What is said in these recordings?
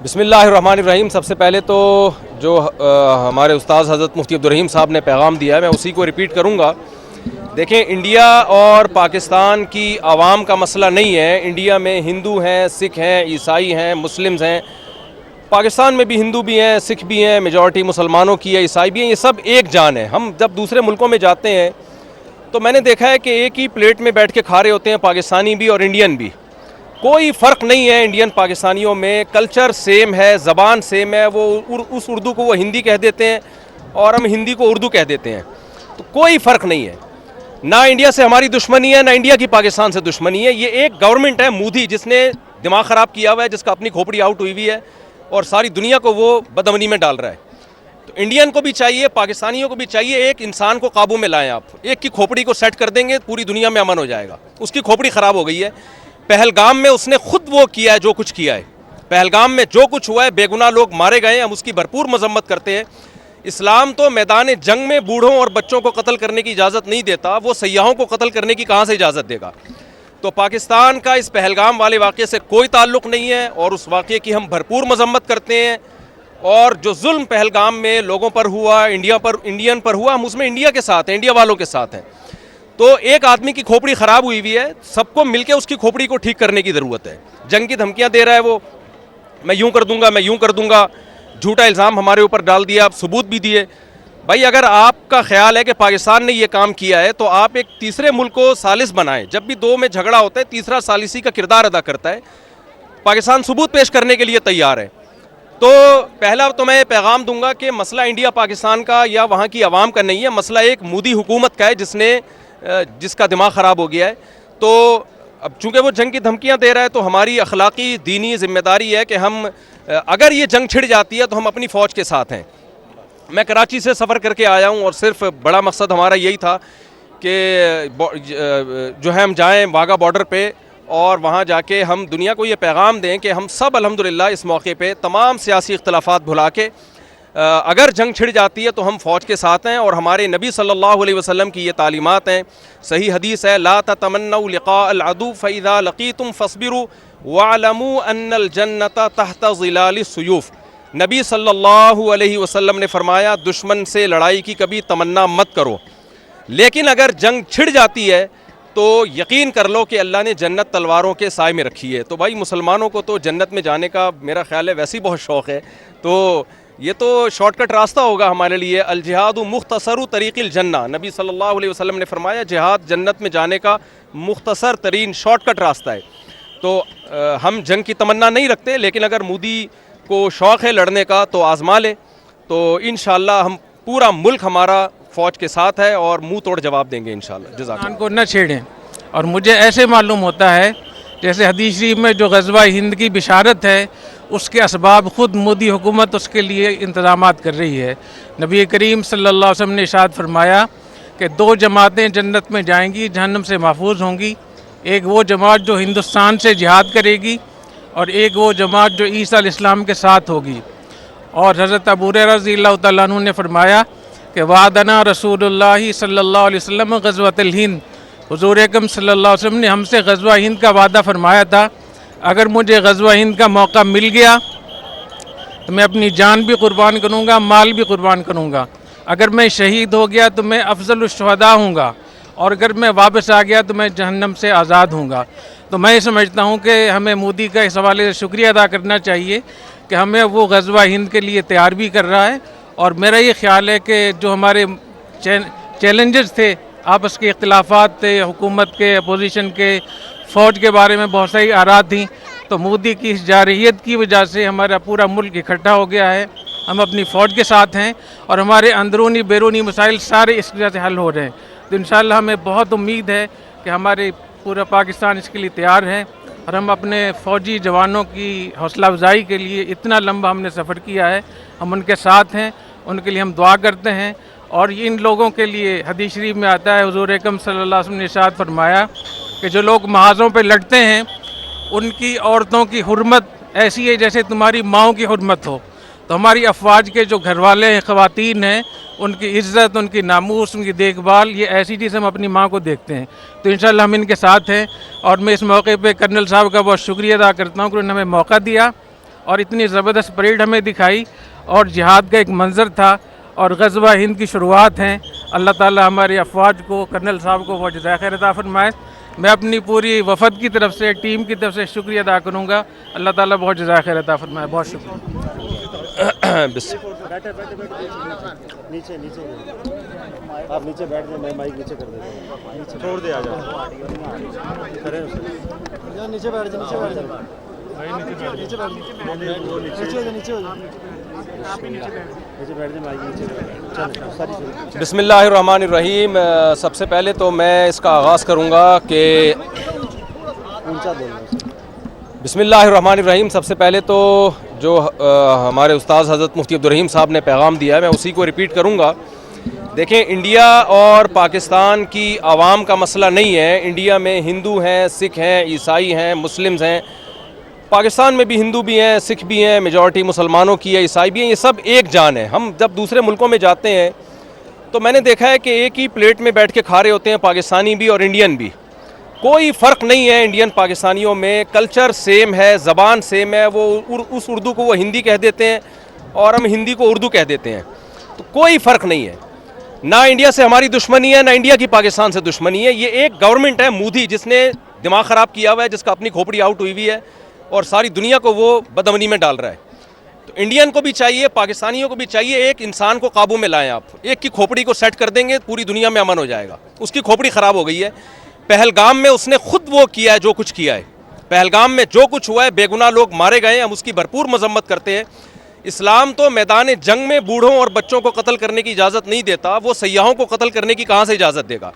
بسم اللہ الرحمن الرحیم۔ سب سے پہلے تو جو ہمارے استاذ حضرت مفتی عبدالرحیم صاحب نے پیغام دیا ہے میں اسی کو ریپیٹ کروں گا۔ دیکھیں، انڈیا اور پاکستان کی عوام کا مسئلہ نہیں ہے۔ انڈیا میں ہندو ہیں، سکھ ہیں، عیسائی ہیں، مسلمز ہیں۔ پاکستان میں بھی ہندو بھی ہیں، سکھ بھی ہیں، میجورٹی مسلمانوں کی ہے، عیسائی بھی ہیں، یہ سب ایک جان ہے۔ ہم جب دوسرے ملکوں میں جاتے ہیں تو میں نے دیکھا ہے کہ ایک ہی پلیٹ میں بیٹھ کے کھا رہے ہوتے ہیں، پاکستانی بھی اور انڈین بھی۔ کوئی فرق نہیں ہے انڈین پاکستانیوں میں، کلچر سیم ہے، زبان سیم ہے۔ وہ اس اردو کو وہ ہندی کہہ دیتے ہیں اور ہم ہندی کو اردو کہہ دیتے ہیں، تو کوئی فرق نہیں ہے۔ نہ انڈیا سے ہماری دشمنی ہے، نہ انڈیا کی پاکستان سے دشمنی ہے۔ یہ ایک گورنمنٹ ہے مودی، جس نے دماغ خراب کیا ہوا ہے، جس کا اپنی کھوپڑی آؤٹ ہوئی ہوئی ہے اور ساری دنیا کو وہ بدامنی میں ڈال رہا ہے۔ تو انڈین کو بھی چاہیے، پاکستانیوں کو بھی چاہیے، ایک انسان کو قابو میں لائیں۔ آپ ایک کی کھوپڑی کو سیٹ کر دیں گے، پوری دنیا میں امن ہو جائے گا۔ اس کی کھوپڑی خراب ہو گئی ہے۔ پہلگام میں اس نے خود وہ کیا ہے جو کچھ کیا ہے۔ پہلگام میں جو کچھ ہوا ہے، بے گناہ لوگ مارے گئے ہیں، ہم اس کی بھرپور مذمت کرتے ہیں۔ اسلام تو میدان جنگ میں بوڑھوں اور بچوں کو قتل کرنے کی اجازت نہیں دیتا، وہ سیاحوں کو قتل کرنے کی کہاں سے اجازت دے گا؟ تو پاکستان کا اس پہلگام والے واقعے سے کوئی تعلق نہیں ہے اور اس واقعے کی ہم بھرپور مذمت کرتے ہیں۔ اور جو ظلم پہلگام میں لوگوں پر ہوا، انڈین پر ہوا، ہم اس میں انڈیا کے ساتھ ہیں، انڈیا والوں کے ساتھ ہیں۔ تو ایک آدمی کی کھوپڑی خراب ہوئی ہوئی ہے، سب کو مل کے اس کی کھوپڑی کو ٹھیک کرنے کی ضرورت ہے۔ جنگ کی دھمکیاں دے رہا ہے وہ، میں یوں کر دوں گا، میں یوں کر دوں گا، جھوٹا الزام ہمارے اوپر ڈال دیا، ثبوت بھی دیے۔ بھائی اگر آپ کا خیال ہے کہ پاکستان نے یہ کام کیا ہے تو آپ ایک تیسرے ملک کو ثالث بنائیں۔ جب بھی دو میں جھگڑا ہوتا ہے، تیسرا ثالثی کا کردار ادا کرتا ہے۔ پاکستان ثبوت پیش کرنے کے لیے تیار ہے۔ تو پہلا تو میں پیغام دوں گا کہ مسئلہ انڈیا پاکستان کا یا وہاں کی عوام کا نہیں ہے، مسئلہ ایک مودی حکومت کا ہے جس کا دماغ خراب ہو گیا ہے۔ تو اب چونکہ وہ جنگ کی دھمکیاں دے رہا ہے تو ہماری اخلاقی دینی ذمہ داری ہے کہ ہم اگر یہ جنگ چھڑ جاتی ہے تو ہم اپنی فوج کے ساتھ ہیں۔ میں کراچی سے سفر کر کے آیا ہوں اور صرف بڑا مقصد ہمارا یہی تھا کہ جو ہے ہم جائیں واگا بارڈر پہ اور وہاں جا کے ہم دنیا کو یہ پیغام دیں کہ ہم سب الحمدللہ اس موقع پہ تمام سیاسی اختلافات بھلا کے اگر جنگ چھڑ جاتی ہے تو ہم فوج کے ساتھ ہیں۔ اور ہمارے نبی صلی اللہ علیہ وسلم کی یہ تعلیمات ہیں، صحیح حدیث ہے، لا تتمنوا لقاء العدو فاذا لقيتم فاصبروا واعلموا ان الجنة تحت ظلال السيوف۔ نبی صلی اللہ علیہ وسلم نے فرمایا دشمن سے لڑائی کی کبھی تمنا مت کرو، لیکن اگر جنگ چھڑ جاتی ہے تو یقین کر لو کہ اللہ نے جنت تلواروں کے سائے میں رکھی ہے۔ تو بھائی مسلمانوں کو تو جنت میں جانے کا میرا خیال ہے ویسے ہی بہت شوق ہے، تو یہ تو شارٹ کٹ راستہ ہوگا ہمارے لیے۔ الجہاد مختصر طریق الجنہ، نبی صلی اللہ علیہ وسلم نے فرمایا جہاد جنت میں جانے کا مختصر ترین شارٹ کٹ راستہ ہے۔ تو ہم جنگ کی تمنا نہیں رکھتے، لیکن اگر مودی کو شوق ہے لڑنے کا تو آزما لے، تو انشاءاللہ ہم پورا ملک ہمارا فوج کے ساتھ ہے اور منہ توڑ جواب دیں گے انشاءاللہ۔ جزاک اللہ۔ کو نہ چھیڑیں۔ اور مجھے ایسے معلوم ہوتا ہے جیسے حدیث شریف میں جو غزوہ ہند کی بشارت ہے اس کے اسباب خود مودی حکومت اس کے لیے انتظامات کر رہی ہے۔ نبی کریم صلی اللہ علیہ وسلم نے ارشاد فرمایا کہ دو جماعتیں جنت میں جائیں گی، جہنم سے محفوظ ہوں گی۔ ایک وہ جماعت جو ہندوستان سے جہاد کرے گی اور ایک وہ جماعت جو عیسیٰ علیہ السلام کے ساتھ ہوگی۔ اور حضرت ابو ہریرہ رضی اللہ تعالیٰ عنہ نے فرمایا کہ وعدنا رسول اللہ صلی اللہ علیہ وسلم غزوۃ الہند، حضور اکرم صلی اللہ علیہ وسلم نے ہم سے غزوہ ہند کا وعدہ فرمایا تھا، اگر مجھے غزوہ ہند کا موقع مل گیا تو میں اپنی جان بھی قربان کروں گا، مال بھی قربان کروں گا۔ اگر میں شہید ہو گیا تو میں افضل الشہداء ہوں گا، اور اگر میں واپس آ گیا تو میں جہنم سے آزاد ہوں گا۔ تو میں سمجھتا ہوں کہ ہمیں مودی کا اس حوالے سے شکریہ ادا کرنا چاہیے کہ ہمیں وہ غزوہ ہند کے لیے تیار بھی کر رہا ہے۔ اور میرا یہ خیال ہے کہ جو ہمارے چیلنجز تھے، آپس کے اختلافات تھے، حکومت کے، اپوزیشن کے، فوج کے بارے میں بہت ساری آراء تھیں، تو مودی کی اس جارحیت کی وجہ سے ہمارا پورا ملک اکٹھا ہو گیا ہے۔ ہم اپنی فوج کے ساتھ ہیں اور ہمارے اندرونی بیرونی مسائل سارے اس وجہ سے حل ہو رہے ہیں۔ تو انشاءاللہ ہمیں بہت امید ہے کہ ہمارے پورا پاکستان اس کے لیے تیار ہے، اور ہم اپنے فوجی جوانوں کی حوصلہ افزائی کے لیے اتنا لمبا ہم نے سفر کیا ہے، ہم ان کے ساتھ ہیں، ان کے لیے ہم دعا کرتے ہیں۔ اور ان لوگوں کے لیے حدیث شریف میں آتا ہے، حضور اکرم صلی اللہ علیہ وسلم نے ارشاد فرمایا کہ جو لوگ محاذوں پہ لڑتے ہیں ان کی عورتوں کی حرمت ایسی ہے جیسے تمہاری ماؤں کی حرمت ہو۔ تو ہماری افواج کے جو گھر والے ہیں، خواتین ہیں، ان کی عزت، ان کی ناموس، ان کی دیکھ بھال، یہ ایسی چیز ہم اپنی ماں کو دیکھتے ہیں۔ تو انشاءاللہ ہم ان کے ساتھ ہیں، اور میں اس موقع پہ کرنل صاحب کا بہت شکریہ ادا کرتا ہوں کہ انہوں نے ہمیں موقع دیا اور اتنی زبردست پریڈ ہمیں دکھائی اور جہاد کا ایک منظر تھا اور غزوہ ہند کی شروعات ہیں. اللہ تعالی ہماری افواج کو، کرنل صاحب کو وہ جزائے خیر عطا فرمائے. میں اپنی پوری وفد کی طرف سے، ٹیم کی طرف سے شکریہ ادا کروں گا. اللہ تعالیٰ بہت جزائے خیر عطا فرمائے. بہت شکریہ. بس نیچے نیچے آپ نیچے بیٹھ جائیں، میں مائک نیچے کر دیتا ہوں. نیچے چھوڑ دے، آ جاؤ کریں اسے. نیچے بیٹھ جائیں، نیچے بیٹھ جائیں، نیچے بیٹھ جائیں، نیچے ہو جائیں، نیچے بیٹھ جائیں، مائک نیچے چلیں ساری. بسم اللہ الرحمن الرحیم. سب سے پہلے تو میں اس کا آغاز کروں گا کہ اونچا بولنا. بسم اللہ الرحمن الرحیم. سب سے پہلے تو جو ہمارے استاذ حضرت مفتی عبدالرحیم صاحب نے پیغام دیا ہے میں اسی کو ریپیٹ کروں گا. دیکھیں، انڈیا اور پاکستان کی عوام کا مسئلہ نہیں ہے. انڈیا میں ہندو ہیں، سکھ ہیں، عیسائی ہیں، مسلمز ہیں. پاکستان میں بھی ہندو بھی ہیں، سکھ بھی ہیں، میجورٹی مسلمانوں کی ہے، عیسائی بھی ہیں. یہ سب ایک جان ہے. ہم جب دوسرے ملکوں میں جاتے ہیں تو میں نے دیکھا ہے کہ ایک ہی پلیٹ میں بیٹھ کے کھا رہے ہوتے ہیں، پاکستانی بھی اور انڈین بھی. کوئی فرق نہیں ہے انڈین پاکستانیوں میں. کلچر سیم ہے، زبان سیم ہے. وہ اس اردو کو وہ ہندی کہہ دیتے ہیں اور ہم ہندی کو اردو کہہ دیتے ہیں. تو کوئی فرق نہیں ہے. نہ انڈیا سے ہماری دشمنی ہے، نہ انڈیا کی پاکستان سے دشمنی ہے. یہ ایک گورنمنٹ ہے مودی، جس نے دماغ خراب کیا ہوا ہے، جس کا اپنی کھوپڑی آؤٹ ہوئی ہوئی ہے اور ساری دنیا کو وہ بدامنی میں ڈال رہا ہے. تو انڈین کو بھی چاہیے، پاکستانیوں کو بھی چاہیے، ایک انسان کو قابو میں لائیں. آپ ایک کی کھوپڑی کو سیٹ کر دیں گے، پوری دنیا میں امن ہو جائے گا. اس کی کھوپڑی خراب ہو گئی ہے. پہلگام میں اس نے خود وہ کیا ہے جو کچھ کیا ہے. پہلگام میں جو کچھ ہوا ہے، بے گناہ لوگ مارے گئے ہیں. ہم اس کی بھرپور مذمت کرتے ہیں. اسلام تو میدان جنگ میں بوڑھوں اور بچوں کو قتل کرنے کی اجازت نہیں دیتا. وہ سیاحوں کو قتل کرنے کی کہاں سے اجازت دے گا؟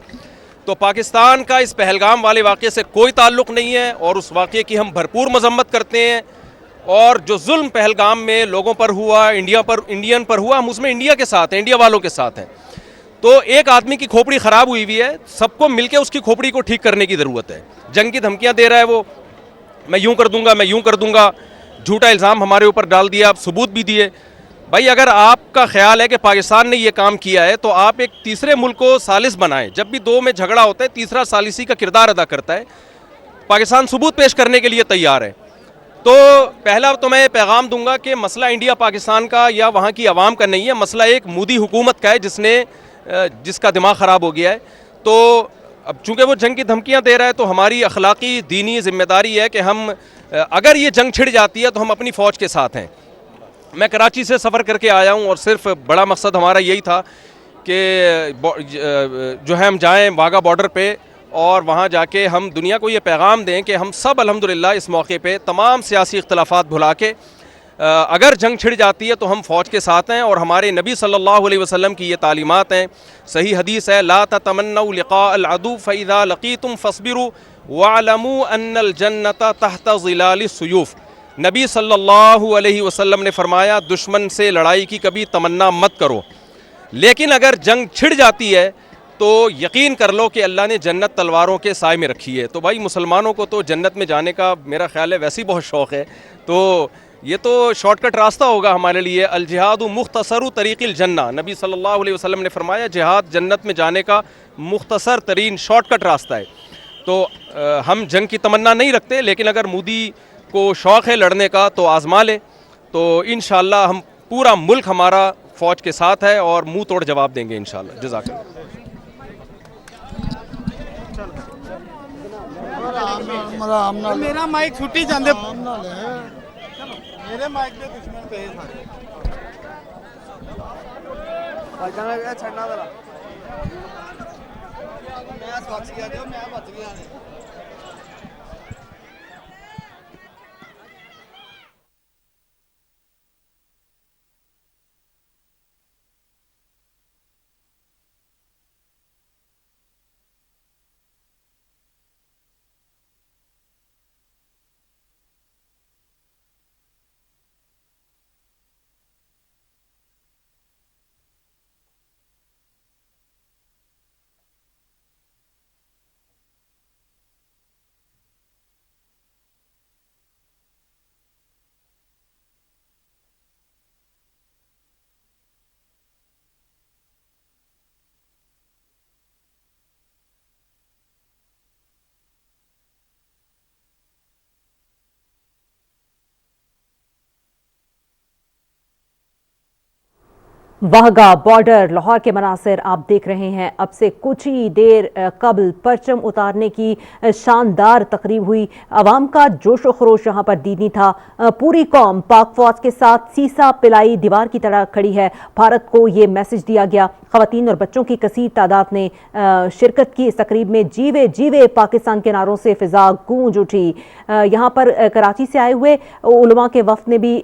تو پاکستان کا اس پہلگام والے واقعے سے کوئی تعلق نہیں ہے اور اس واقعے کی ہم بھرپور مذمت کرتے ہیں. اور جو ظلم پہلگام میں لوگوں پر ہوا، انڈین پر ہوا، ہم اس میں انڈیا کے ساتھ ہیں، انڈیا والوں کے ساتھ ہیں. تو ایک آدمی کی کھوپڑی خراب ہوئی ہوئی ہے، سب کو مل کے اس کی کھوپڑی کو ٹھیک کرنے کی ضرورت ہے. جنگ کی دھمکیاں دے رہا ہے وہ، میں یوں کر دوں گا، میں یوں کر دوں گا. جھوٹا الزام ہمارے اوپر ڈال دیا، ثبوت بھی دیے. بھائی اگر آپ کا خیال ہے کہ پاکستان نے یہ کام کیا ہے تو آپ ایک تیسرے ملک کو ثالث بنائیں. جب بھی دو میں جھگڑا ہوتا ہے، تیسرا ثالثی کا کردار ادا کرتا ہے. پاکستان ثبوت پیش کرنے کے لیے تیار ہے. تو پہلا تو میں پیغام دوں گا کہ مسئلہ انڈیا پاکستان کا یا وہاں کی عوام کا نہیں ہے. مسئلہ ایک مودی حکومت کا ہے جس کا دماغ خراب ہو گیا ہے. تو اب چونکہ وہ جنگ کی دھمکیاں دے رہا ہے تو ہماری اخلاقی دینی ذمہ داری ہے کہ ہم اگر یہ جنگ چھڑ جاتی ہے تو ہم اپنی فوج کے ساتھ ہیں. میں کراچی سے سفر کر کے آیا ہوں اور صرف بڑا مقصد ہمارا یہی تھا کہ جو ہے ہم جائیں واگا بارڈر پہ اور وہاں جا کے ہم دنیا کو یہ پیغام دیں کہ ہم سب الحمدللہ اس موقع پہ تمام سیاسی اختلافات بھلا کے اگر جنگ چھڑ جاتی ہے تو ہم فوج کے ساتھ ہیں. اور ہمارے نبی صلی اللہ علیہ وسلم کی یہ تعلیمات ہیں. صحیح حدیث ہے، لا تتمنوا لقاء العدو فاذا لقيتم فاصبروا واعلموا ان الجنة تحت ظلال السيوف. نبی صلی اللہ علیہ وسلم نے فرمایا دشمن سے لڑائی کی کبھی تمنا مت کرو، لیکن اگر جنگ چھڑ جاتی ہے تو یقین کر لو کہ اللہ نے جنت تلواروں کے سائے میں رکھی ہے. تو بھائی مسلمانوں کو تو جنت میں جانے کا میرا خیال ہے ویسے ہی بہت شوق ہے. تو یہ تو شارٹ کٹ راستہ ہوگا ہمارے لیے. الجہاد مختصر طریق الجنہ، نبی صلی اللہ علیہ وسلم نے فرمایا جہاد جنت میں جانے کا مختصر ترین شارٹ کٹ راستہ ہے. تو ہم جنگ کی تمنا نہیں رکھتے، لیکن اگر مودی کو شوق ہے لڑنے کا تو آزما لے. تو انشاءاللہ ہم پورا ملک ہمارا فوج کے ساتھ ہے اور منہ توڑ جواب دیں گے انشاءاللہ. جزاک اللہ. میرا مائک چھٹی جاندے میرے مائک دے دشمن پہ سارے بچنا چھڑنا ذرا میں بچ گیا جو میں بچ گیا. واہگہ بارڈر لاہور کے مناظر آپ دیکھ رہے ہیں. اب سے کچھ ہی دیر قبل پرچم اتارنے کی شاندار تقریب ہوئی. عوام کا جوش و خروش یہاں پر دیدنی تھا. پوری قوم پاک فوج کے ساتھ سیسا پلائی دیوار کی طرح کھڑی ہے. بھارت کو یہ میسج دیا گیا. خواتین اور بچوں کی کثیر تعداد نے شرکت کی اس تقریب میں. جیوے جیوے پاکستان کے نعروں سے فضا گونج اٹھی. یہاں پر کراچی سے آئے ہوئے علماء کے وفد نے بھی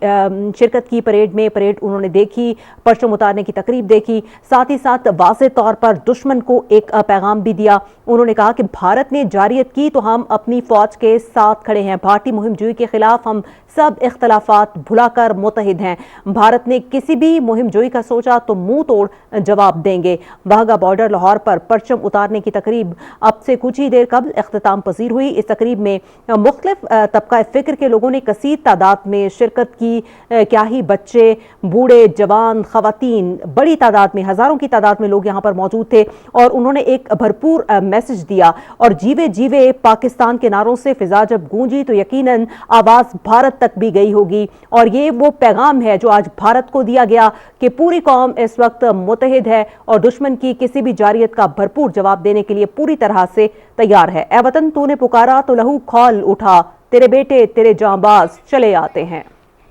شرکت کی پریڈ میں. پریڈ انہوں نے دیکھی, پرچم اتارنے کی تقریب دیکھی, ساتھ ہی ساتھ واضح طور پر دشمن کو ایک پیغام بھی دیا. انہوں نے کہا کہ بھارت نے جارحیت کی تو ہم اپنی فوج کے ساتھ کھڑے ہیں. بھارتی مہم جوئی کے خلاف ہم سب اختلافات بھلا کر متحد ہیں. بھارت نے کسی بھی مہم جوئی کا سوچا تو منہ توڑ جواب دیں گے. واہگہ بارڈر لاہور پر پرچم اتارنے کی تقریب اب سے کچھ ہی دیر قبل اختتام پذیر ہوئی. اس تقریب میں مختلف طبقہ فکر کے لوگوں نے کثیر تعداد میں شرکت کی. کیا ہی بچے, بوڑھے, جوان, خواتین, بڑی تعداد میں, ہزاروں کی تعداد میں لوگ یہاں پر موجود تھے اور انہوں نے ایک بھرپور میسج دیا. اور جیوے جیوے پاکستان کے نعروں سے فضا جب گونجی تو یقیناً آواز بھارت تک بھی گئی ہوگی. اور یہ وہ پیغام ہے جو آج بھارت کو دیا گیا کہ پوری قوم اس وقت متحد ہے اور دشمن کی کسی بھی جارحیت کا بھرپور جواب دینے کے لیے پوری طرح سے تیار ہے. اے وطن تو نے پکارا تو لہو کھول اٹھا, تیرے بیٹے تیرے جاں باز چلے آتے ہیں.